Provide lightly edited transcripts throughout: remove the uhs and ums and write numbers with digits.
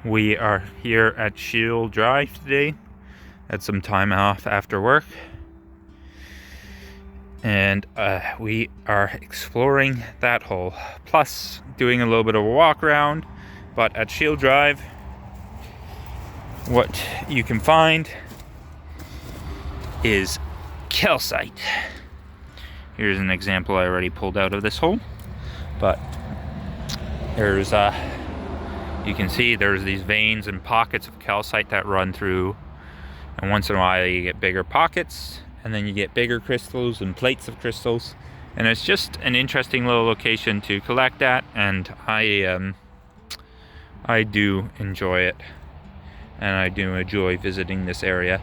We are here at Scheel Drive today. Had some time off after work. And we are exploring that hole. Plus doing a little bit of a walk around. But at Scheel Drive, what you can find is calcite. Here's an example I already pulled out of this hole. But there's you can see there's these veins and pockets of calcite that run through, and once in a while you get bigger pockets, and then you get bigger crystals and plates of crystals, and it's just an interesting little location to collect at, and I do enjoy it, and I do enjoy visiting this area.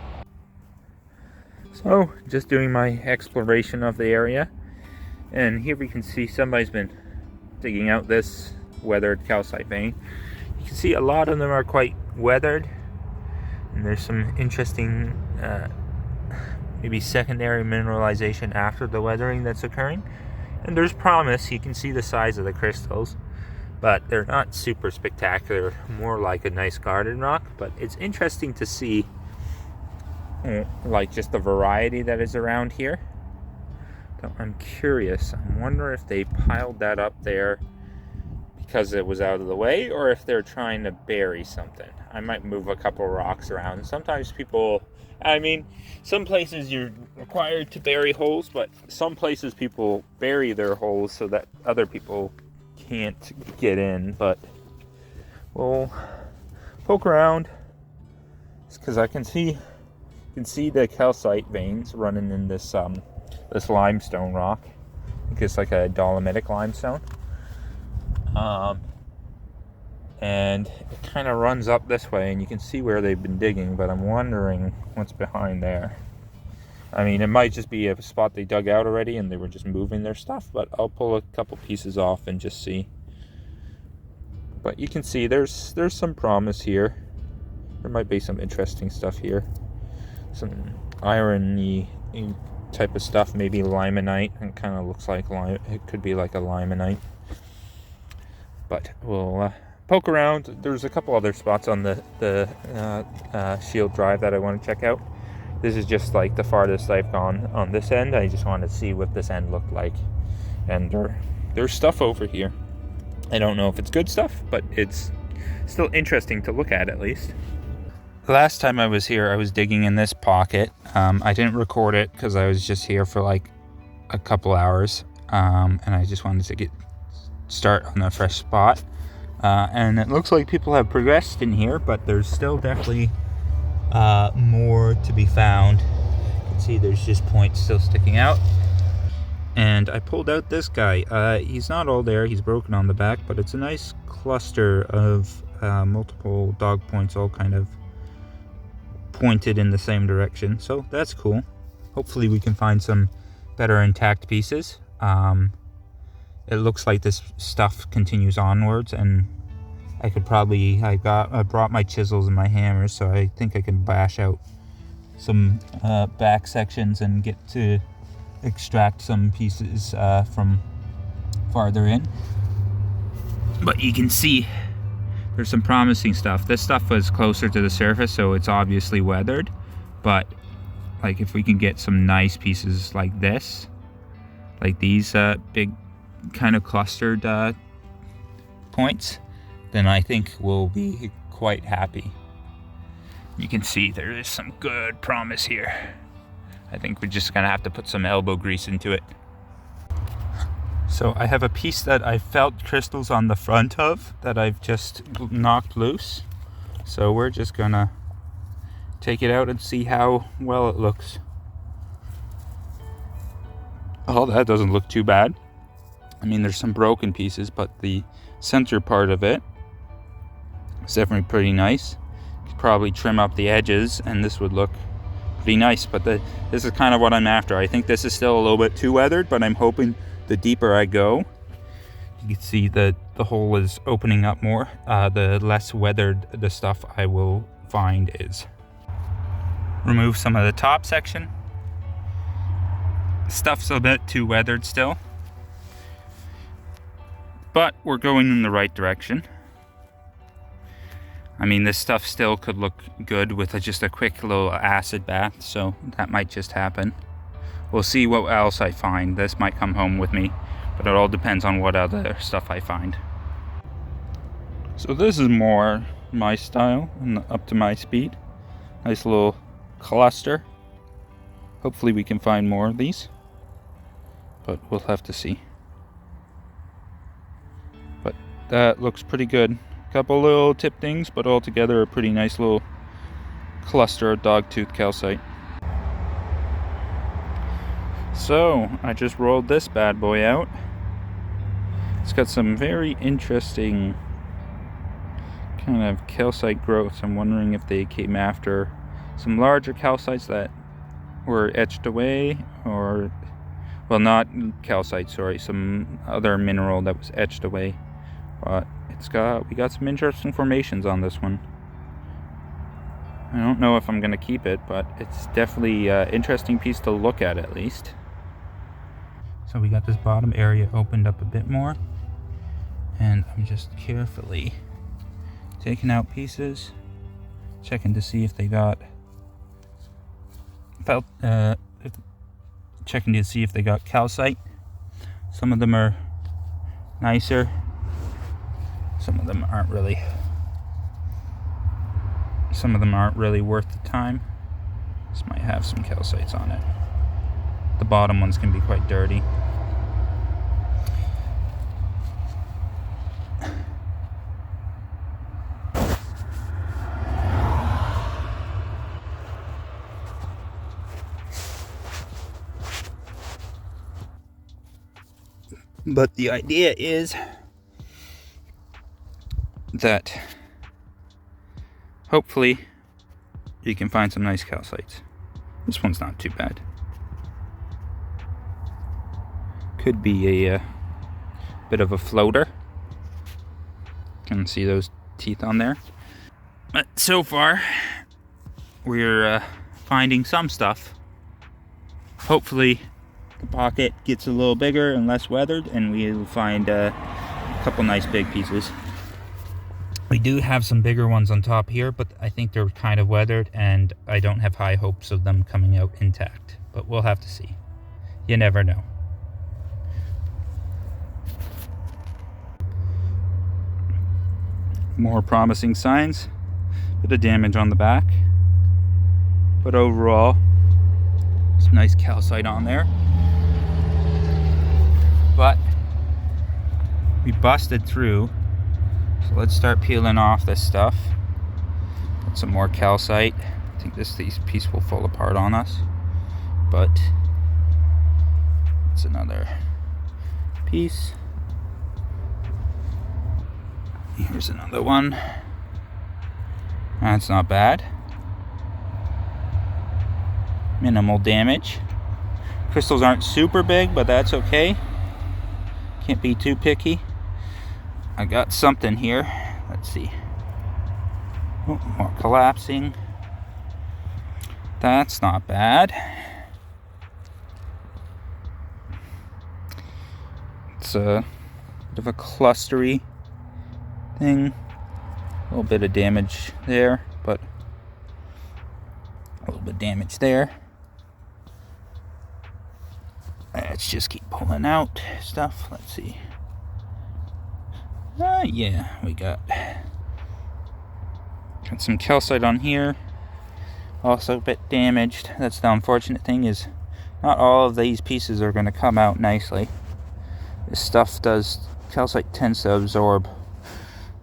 So just doing my exploration of the area, and here we can see somebody's been digging out this weathered calcite vein. You can see a lot of them are quite weathered, and there's some interesting maybe secondary mineralization after the weathering that's occurring, and there's promise. You can see the size of the crystals, but they're not super spectacular, more like a nice garden rock. But it's interesting to see like just the variety that is around here. So I'm curious, I wonder if they piled that up there because it was out of the way, or if they're trying to bury something. I might move a couple rocks around. Sometimes people, I mean, some places you're required to bury holes, but some places people bury their holes so that other people can't get in. But we'll poke around because I can see the calcite veins running in this this limestone rock. I think it's like a dolomitic limestone. And it kind of runs up this way, and you can see where they've been digging, but I'm wondering what's behind there. I mean, it might just be a spot they dug out already and they were just moving their stuff, but I'll pull a couple pieces off and just see. But you can see there's some promise here. There might be some interesting stuff here. Some iron-y type of stuff, maybe limonite. It kind of looks like lime. It could be like a limonite. But we'll poke around. There's a couple other spots on the Scheel Drive that I want to check out. This is just like the farthest I've gone on this end. I just wanted to see what this end looked like. And there's stuff over here. I don't know if it's good stuff, but it's still interesting to look at least. The last time I was here, I was digging in this pocket. I didn't record it because I was just here for like a couple hours, and I just wanted to start on a fresh spot. And it looks like people have progressed in here, but there's still definitely more to be found. You can see there's just points still sticking out. And I pulled out this guy. He's not all there, he's broken on the back, but it's a nice cluster of multiple dog points all kind of pointed in the same direction, so that's cool. Hopefully we can find some better intact pieces. It looks like this stuff continues onwards, and I brought my chisels and my hammers, so I think I can bash out some back sections and get to extract some pieces from farther in. But you can see there's some promising stuff. This stuff was closer to the surface, so it's obviously weathered, but like if we can get some nice pieces like this, like these big kind of clustered points, then I think we'll be quite happy. You can see there is some good promise here. I think we're just gonna have to put some elbow grease into it. So I have a piece that I felt crystals on the front of that I've just knocked loose. So we're just gonna take it out and see how well it looks. Oh, that doesn't look too bad. I mean, there's some broken pieces, but the center part of it is definitely pretty nice. You could probably trim up the edges and this would look pretty nice, but this is kind of what I'm after. I think this is still a little bit too weathered, but I'm hoping the deeper I go, you can see that the hole is opening up more. The less weathered the stuff I will find is. Remove some of the top section. Stuff's a bit too weathered still, but we're going in the right direction. I mean, this stuff still could look good with just a quick little acid bath, so that might just happen. We'll see what else I find. This might come home with me, but it all depends on what other stuff I find. So this is more my style and up to my speed. Nice little cluster. Hopefully we can find more of these, but we'll have to see. But that looks pretty good. Couple little tip things, but altogether a pretty nice little cluster of dogtooth calcite. So I just rolled this bad boy out. It's got some very interesting kind of calcite growths. I'm wondering if they came after some larger calcites that were etched away, or, well, not calcite, sorry, some other mineral that was etched away. But we got some interesting formations on this one. I don't know if I'm gonna keep it, but it's definitely an interesting piece to look at least. So we got this bottom area opened up a bit more, and I'm just carefully taking out pieces, checking to see if they got checking to see if they got calcite. Some of them are nicer, some of them aren't really. Some of them aren't really worth the time. This might have some calcites on it. The bottom ones can be quite dirty. But the idea is that hopefully you can find some nice calcites. This one's not too bad. Could be a bit of a floater. Can see those teeth on there. But so far we're finding some stuff. Hopefully the pocket gets a little bigger and less weathered, and we'll find a couple nice big pieces. We do have some bigger ones on top here, but I think they're kind of weathered, and I don't have high hopes of them coming out intact. But we'll have to see. You never know. More promising signs. Bit of damage on the back, but overall, some nice calcite on there. But we busted through, so let's start peeling off this stuff. Got some more calcite. I think this piece will fall apart on us, but it's another piece. Here's another one. That's not bad. Minimal damage. Crystals aren't super big, but that's okay. Can't be too picky. I got something here. Let's see. Oh, more collapsing. That's not bad. It's a bit of a clustery thing. A little bit of damage there, but a little bit of damage there. Let's just keep pulling out stuff. Let's see. Yeah, we got some calcite on here. Also a bit damaged. That's the unfortunate thing, is not all of these pieces are going to come out nicely. This stuff calcite tends to absorb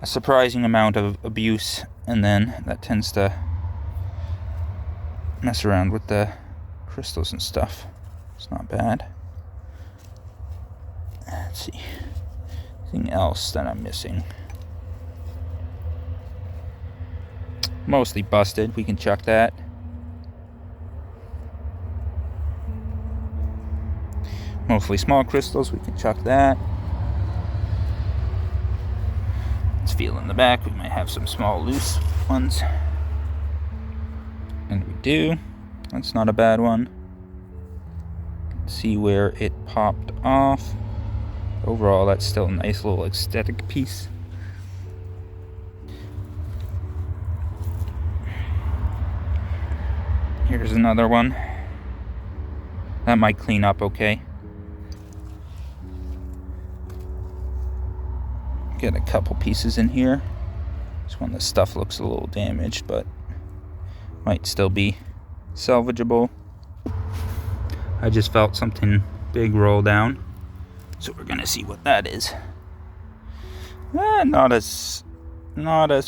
a surprising amount of abuse, and then that tends to mess around with the crystals and stuff. It's not bad. Let's see. Anything else that I'm missing? Mostly busted. We can chuck that. Mostly small crystals. We can chuck that. Let's feel in the back. We might have some small loose ones. And we do. That's not a bad one. Let's see where it popped off. Overall, that's still a nice little aesthetic piece. Here's another one. That might clean up okay. Get a couple pieces in here. This one, the stuff looks a little damaged, but might still be salvageable. I just felt something big roll down, so we're gonna see what that is. Not as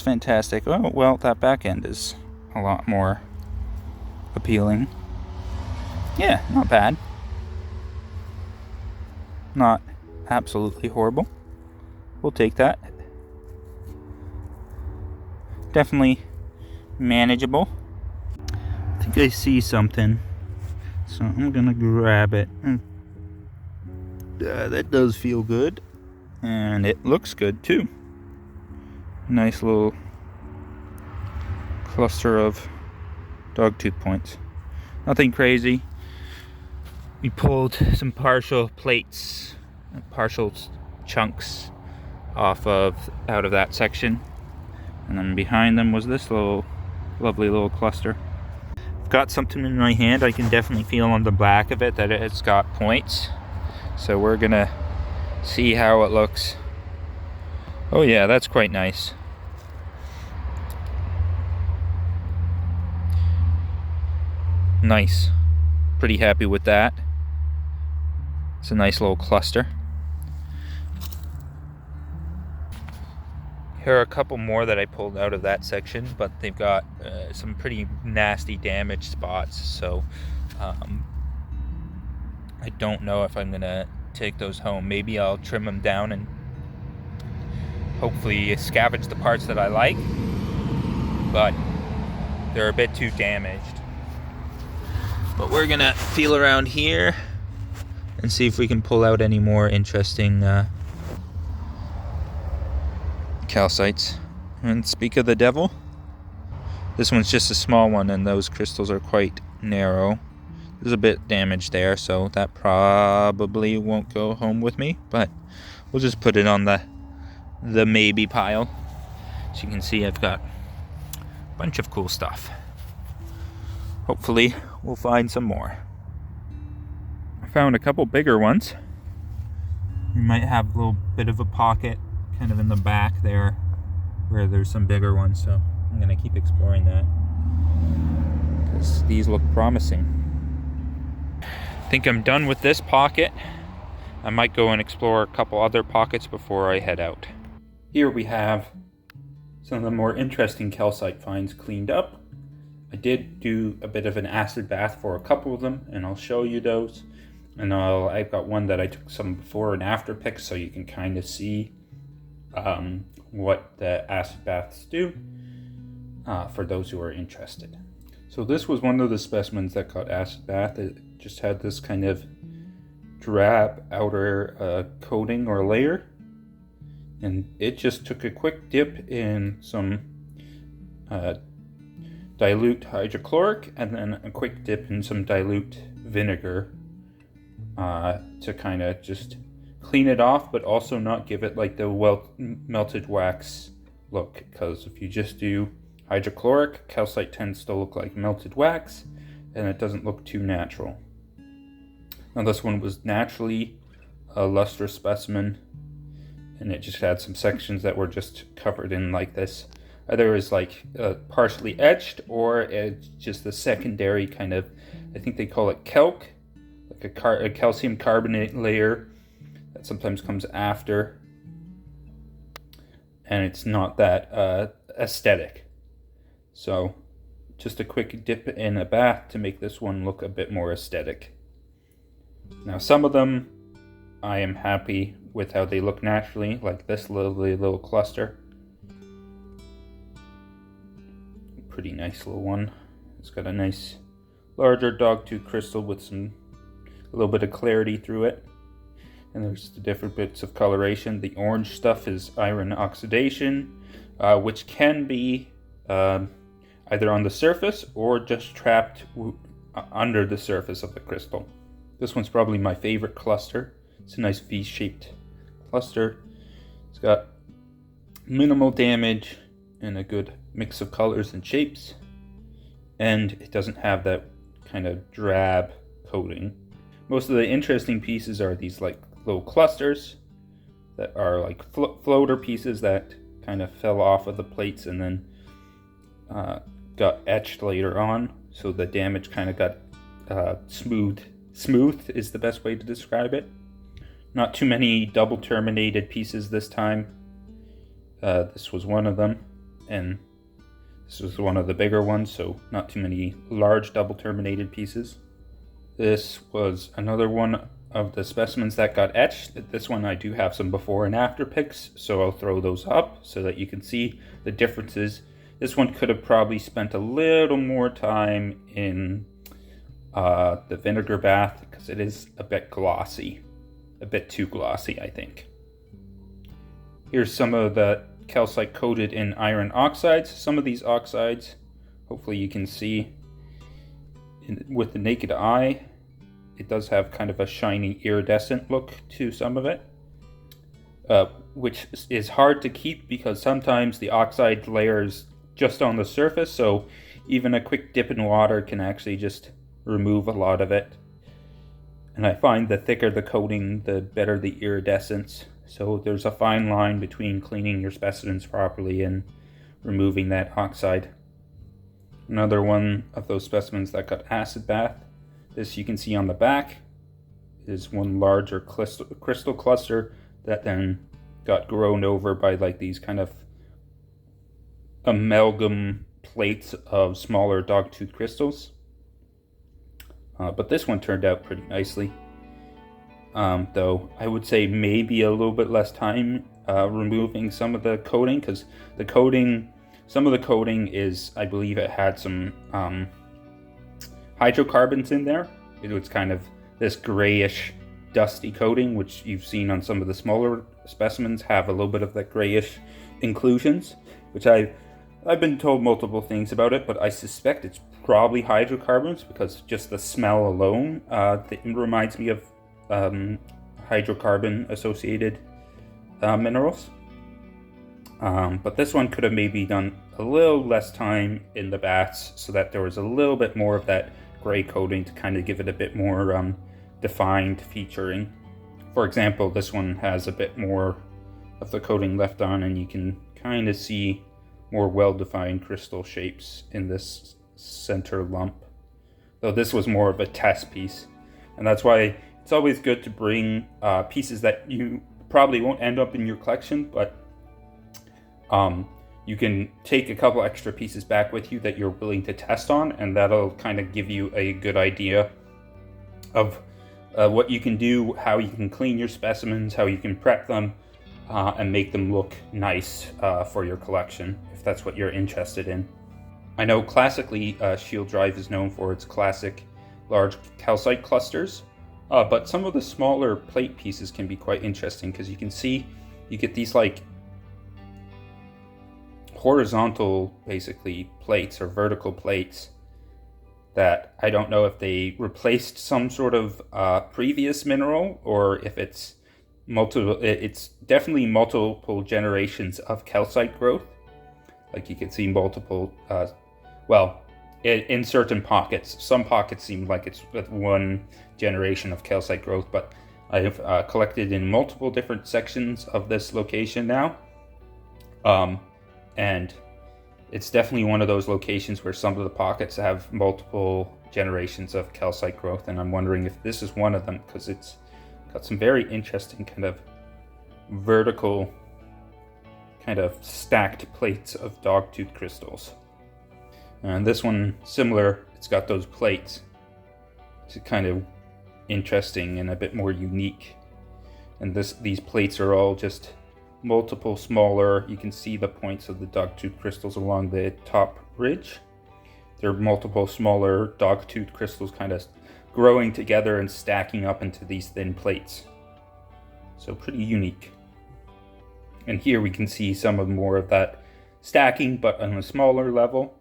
fantastic. Oh well, that back end is a lot more appealing. Yeah, not bad. Not absolutely horrible. We'll take that. Definitely manageable. I think I see something, so I'm gonna grab it. That does feel good, and it looks good too. Nice little cluster of dogtooth points. Nothing crazy. We pulled some partial plates, partial chunks out of that section, and then behind them was this lovely little cluster. I've got something in my hand. I can definitely feel on the back of it that it's got points, so we're gonna see how it looks. Oh yeah, that's quite nice. Nice. Pretty happy with that. It's a nice little cluster. Here are a couple more that I pulled out of that section, but they've got some pretty nasty damage spots, so I don't know if I'm gonna take those home. Maybe I'll trim them down and hopefully scavenge the parts that I like, but they're a bit too damaged. But we're gonna feel around here and see if we can pull out any more interesting calcites. And speak of the devil, this one's just a small one, and those crystals are quite narrow. There's a bit damaged there, so that probably won't go home with me, but we'll just put it on the maybe pile. As you can see, I've got a bunch of cool stuff. Hopefully we'll find some more. I found a couple bigger ones. We might have a little bit of a pocket kind of in the back there where there's some bigger ones, so I'm gonna keep exploring that because these look promising. I think I'm done with this pocket. I might go and explore a couple other pockets before I head out. Here we have some of the more interesting calcite finds cleaned up. I did do a bit of an acid bath for a couple of them, and I'll show you those. And I've got one that I took some before and after pics, so you can kind of see what the acid baths do for those who are interested. So this was one of the specimens that got acid bath. It just had this kind of drab outer coating or layer, and it just took a quick dip in some dilute hydrochloric and then a quick dip in some dilute vinegar to kind of just clean it off, but also not give it like the melted wax look, because if you just do hydrochloric, calcite tends to look like melted wax and it doesn't look too natural. Now this one was naturally a lustrous specimen, and it just had some sections that were just covered in like this. Either it's like partially etched, or it's just a secondary kind of, I think they call it calc, like a calcium carbonate layer that sometimes comes after, and it's not that aesthetic. So just a quick dip in a bath to make this one look a bit more aesthetic. Now some of them I am happy with how they look naturally, like this lovely little cluster. Pretty nice little one. It's got a nice larger dogtooth crystal with a little bit of clarity through it. And there's the different bits of coloration. The orange stuff is iron oxidation, which can be either on the surface or just trapped under the surface of the crystal. This one's probably my favorite cluster. It's a nice V-shaped cluster. It's got minimal damage and a good mix of colors and shapes, and it doesn't have that kind of drab coating. Most of the interesting pieces are these like little clusters that are like floater pieces that kind of fell off of the plates and then got etched later on. So the damage kind of got smooth. Smooth is the best way to describe it. Not too many double terminated pieces this time. This was one of them, and this was one of the bigger ones, so not too many large double terminated pieces. This was another one of the specimens that got etched. This one I do have some before and after pics, so I'll throw those up so that you can see the differences. This one could have probably spent a little more time in the vinegar bath because it is a bit glossy. A bit too glossy, I think. Here's some of the calcite coated in iron oxides. Some of these oxides, hopefully you can see with the naked eye, it does have kind of a shiny iridescent look to some of it, which is hard to keep because sometimes the oxide layers just on the surface, so even a quick dip in water can actually just remove a lot of it. And I find the thicker the coating, the better the iridescence. So there's a fine line between cleaning your specimens properly and removing that oxide. Another one of those specimens that got acid bath. This you can see on the back is one larger crystal cluster that then got grown over by like these kind of amalgam plates of smaller dogtooth crystals. But this one turned out pretty nicely. Though I would say maybe a little bit less time removing some of the coating, because some of the coating is, I believe it had some hydrocarbons in there. It was kind of this grayish, dusty coating, which you've seen on some of the smaller specimens have a little bit of that grayish inclusions, which I've been told multiple things about it, but I suspect it's probably hydrocarbons because just the smell alone it reminds me of hydrocarbon associated minerals. But this one could have maybe done a little less time in the baths so that there was a little bit more of that gray coating to kind of give it a bit more defined featuring. For example, this one has a bit more of the coating left on, and you can kind of see more well-defined crystal shapes in this center lump. Though this was more of a test piece, and that's why it's always good to bring pieces that you probably won't end up in your collection, but you can take a couple extra pieces back with you that you're willing to test on, and that'll kind of give you a good idea of what you can do, how you can clean your specimens, how you can prep them, and make them look nice for your collection, if that's what you're interested in. I know classically Scheel Drive is known for its classic large calcite clusters, but some of the smaller plate pieces can be quite interesting because you can see you get these like horizontal basically plates or vertical plates that I don't know if they replaced some sort of previous mineral or if it's definitely multiple generations of calcite growth. Like you can see multiple, in certain pockets. Some pockets seem like it's one generation of calcite growth, but I've collected in multiple different sections of this location now. And it's definitely one of those locations where some of the pockets have multiple generations of calcite growth, and I'm wondering if this is one of them because it's got some very interesting kind of vertical kind of stacked plates of dogtooth crystals. And this one, similar, it's got those plates. It's kind of interesting and a bit more unique. And these plates are all just multiple smaller, you can see the points of the dogtooth crystals along the top ridge. There are multiple smaller dogtooth crystals kind of growing together and stacking up into these thin plates. So pretty unique. And here we can see some of more of that stacking, but on a smaller level,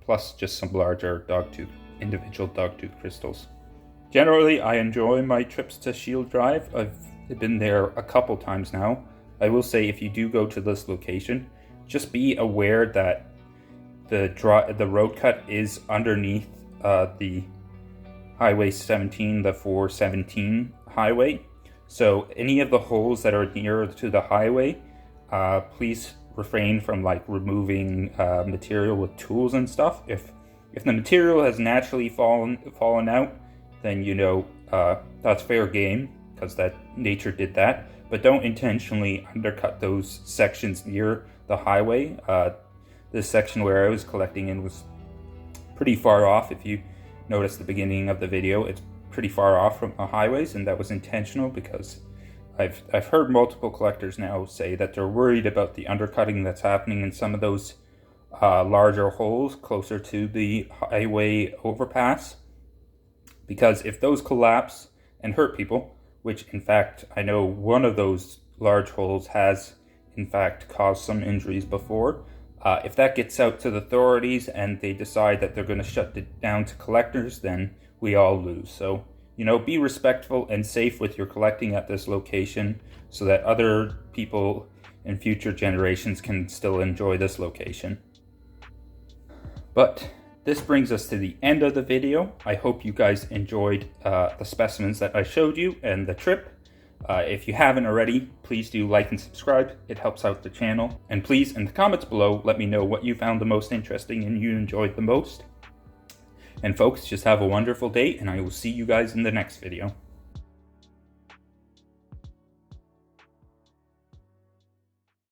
plus just some larger individual dogtooth crystals. Generally, I enjoy my trips to Scheel Drive. I've been there a couple times now. I will say if you do go to this location, just be aware that the road cut is underneath the Highway 17, the 417 highway. So any of the holes that are near to the highway, please refrain from like removing material with tools and stuff. If the material has naturally fallen out, then you know that's fair game, because that nature did that. But don't intentionally undercut those sections near the highway. This section where I was collecting in was pretty far off. If you notice the beginning of the video, it's pretty far off from the highways, and that was intentional because I've heard multiple collectors now say that they're worried about the undercutting that's happening in some of those larger holes closer to the highway overpass, because if those collapse and hurt people, which in fact I know one of those large holes has in fact caused some injuries before, if that gets out to the authorities and they decide that they're going to shut it down to collectors, then we all lose. So, you know, be respectful and safe with your collecting at this location so that other people in future generations can still enjoy this location. But this brings us to the end of the video. I hope you guys enjoyed the specimens that I showed you and the trip. If you haven't already, please do like and subscribe. It helps out the channel. And please, in the comments below, let me know what you found the most interesting and you enjoyed the most. And folks, just have a wonderful day, and I will see you guys in the next video.